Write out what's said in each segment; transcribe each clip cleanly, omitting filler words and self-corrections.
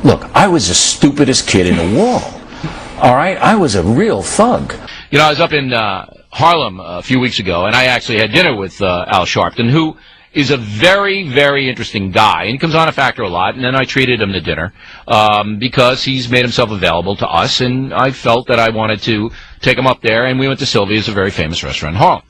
Look, I was the stupidest kid in the world. All right? I was a real thug. You know, I was up in Harlem a few weeks ago, and I actually had dinner with Al Sharpton, who is a very, very interesting guy. And he comes on a Factor a lot, and then I treated him to dinner because he's made himself available to us, and I felt that I wanted to take him up there, and we went to Sylvia's, a very famous restaurant in Harlem.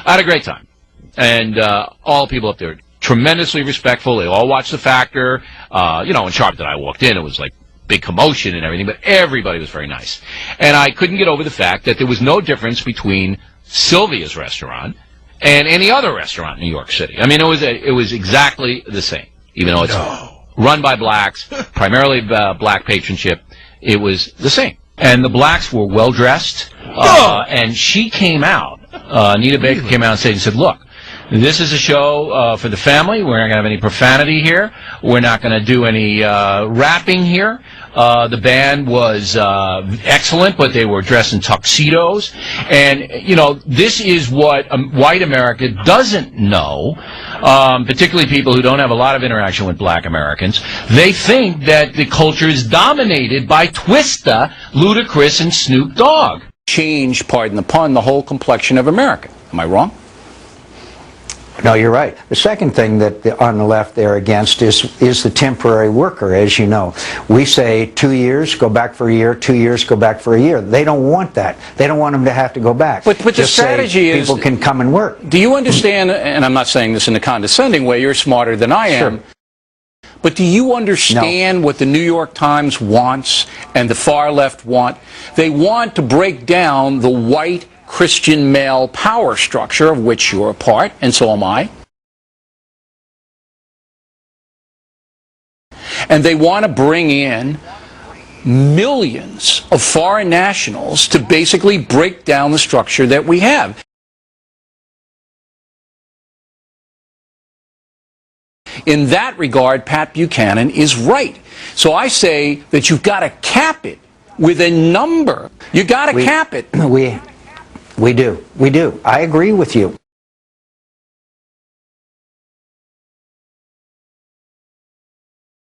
I had a great time. And all the people up there, tremendously respectful. They all watched the Factor. You know, when Sharpton and I walked in, it was like big commotion and everything, but everybody was very nice. And I couldn't get over the fact that there was no difference between Sylvia's restaurant and any other restaurant in New York City. I mean, it was exactly the same, even though it's run by blacks, primarily black patronship. It was the same. And the blacks were well-dressed, and she came out, Anita Baker came out and said, look, this is a show for the family. We're not going to have any profanity here. We're not going to do any rapping here. The band was excellent, but they were dressed in tuxedos. And, you know, this is what white America doesn't know, particularly people who don't have a lot of interaction with black Americans. They think that the culture is dominated by Twista, Ludacris, and Snoop Dogg. Change, pardon the pun, the whole complexion of America. Am I wrong? No, you're right. The second thing that on the left they're against is the temporary worker, as you know. We say 2 years, go back for a year, 2 years, go back for a year. They don't want that. They don't want them to have to go back. But the strategy is people can come and work. Do you understand, and I'm not saying this in a condescending way, you're smarter than I am, Sure. But do you understand what the New York Times wants and the far left want? They want to break down the white Christian male power structure of which you're a part, and so am I. And they want to bring in millions of foreign nationals to basically break down the structure that we have. In that regard, Pat Buchanan is right. So I say that you've got to cap it with a number. You've got to cap it. We do. I agree with you.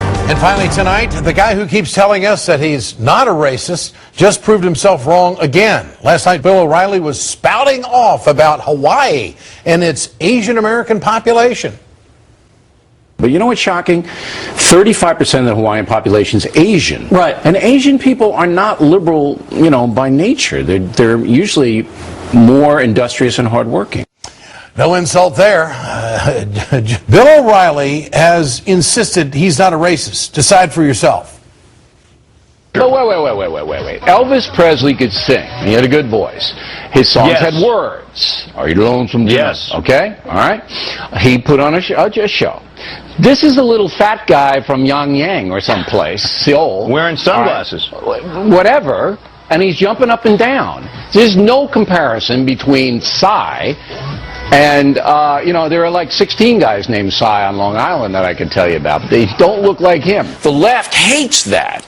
And finally tonight, the guy who keeps telling us that he's not a racist just proved himself wrong again. Last night, Bill O'Reilly was spouting off about Hawaii and its Asian American population. But you know what's shocking? 35% of the Hawaiian population is Asian. Right. And Asian people are not liberal, you know, by nature. They're usually more industrious and hardworking. No insult there. Bill O'Reilly has insisted he's not a racist. Decide for yourself. Oh, wait. Elvis Presley could sing. He had a good voice. His songs had words. Are you lonesome? Yes. Okay? All right? He put on a show. This is the little fat guy from Yangyang or someplace, Seoul. Wearing sunglasses. Whatever. And he's jumping up and down. There's no comparison between Psy and, you know, there are like 16 guys named Psy on Long Island that I can tell you about. But they don't look like him. The left hates that.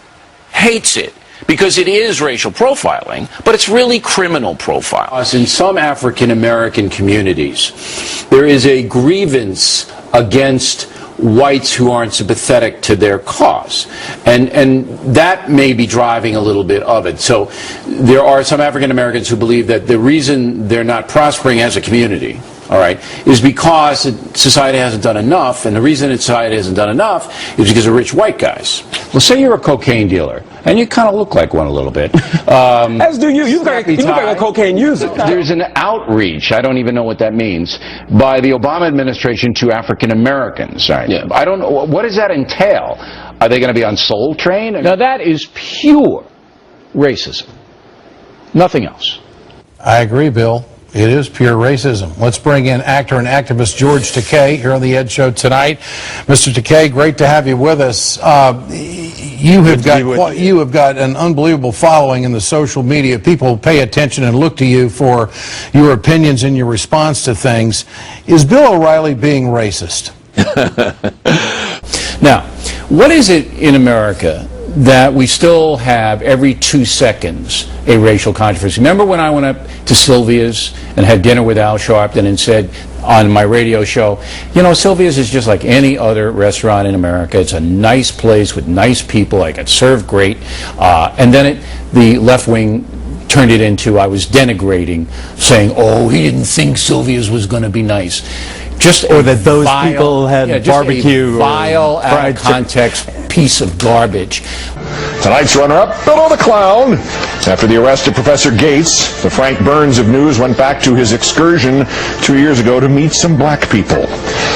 Hates it. Because it is racial profiling, but it's really criminal profiling. In some African American communities, there is a grievance against whites who aren't sympathetic to their cause. And that may be driving a little bit of it. So there are some African Americans who believe that the reason they're not prospering as a community, all right, is because society hasn't done enough, and the reason that society hasn't done enough is because of rich white guys. Well, say you're a cocaine dealer, and you kind of look like one a little bit. As do you. You look like a cocaine user. There's an outreach, I don't even know what that means, by the Obama administration to African Americans. Right? Yeah. I don't know, what does that entail? Are they going to be on Soul Train? Now that is pure racism. Nothing else. I agree, Bill. It is pure racism. Let's bring in actor and activist George Takei here on the Ed Show tonight. Mr. Takei, great to have you with us. You have got an unbelievable following in the social media. People pay attention and look to you for your opinions and your response to things. Is Bill O'Reilly being racist? Now, what is it in America that we still have every 2 seconds a racial controversy? Remember when I went up to Sylvia's and had dinner with Al Sharpton and said, on my radio show, you know, Sylvia's is just like any other restaurant in America. It's a nice place with nice people. I got served great. And then the left wing turned it into I was denigrating, saying, oh, he didn't think Sylvia's was going to be nice. Or that those people had barbecue. A vile, out of context piece of garbage. Tonight's runner-up, Bellow the Clown. After the arrest of Professor Gates, the Frank Burns of news went back to his excursion 2 years ago to meet some black people.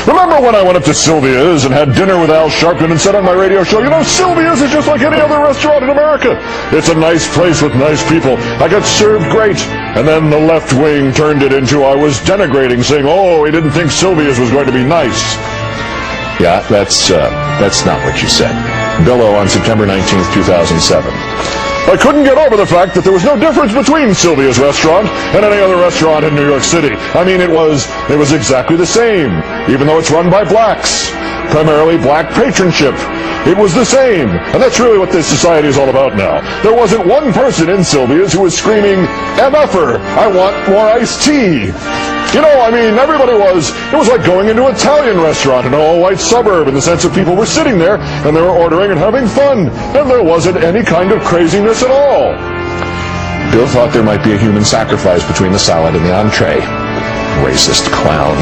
Remember when I went up to Sylvia's and had dinner with Al Sharpton and said on my radio show, you know, Sylvia's is just like any other restaurant in America. It's a nice place with nice people. I got served great. And then the left wing turned it into I was denigrating, saying, oh, he didn't think Sylvia's was going to be nice. Yeah, that's not what you said. Bellow on September 19th, 2007. I couldn't get over the fact that there was no difference between Sylvia's restaurant and any other restaurant in New York City. I mean, it was exactly the same, even though it's run by blacks, primarily black patronship. It was the same, and that's really what this society is all about now. There wasn't one person in Sylvia's who was screaming, MFer, I want more iced tea. You know, I mean, everybody it was like going into an Italian restaurant in an all-white suburb in the sense of people were sitting there and they were ordering and having fun, and there wasn't any kind of craziness at all. Bill thought there might be a human sacrifice between the salad and the entree. Racist clown.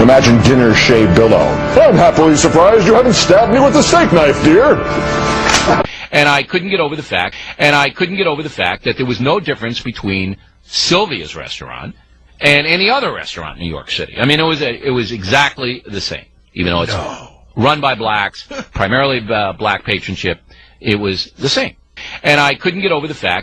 Imagine dinner Shea Billow. I'm happily surprised you haven't stabbed me with a steak knife, dear. And I couldn't get over the fact that there was no difference between Sylvia's restaurant and any other restaurant in New York City. I mean, it was exactly the same, even though it's run by blacks, primarily black patronship. It was the same. And I couldn't get over the fact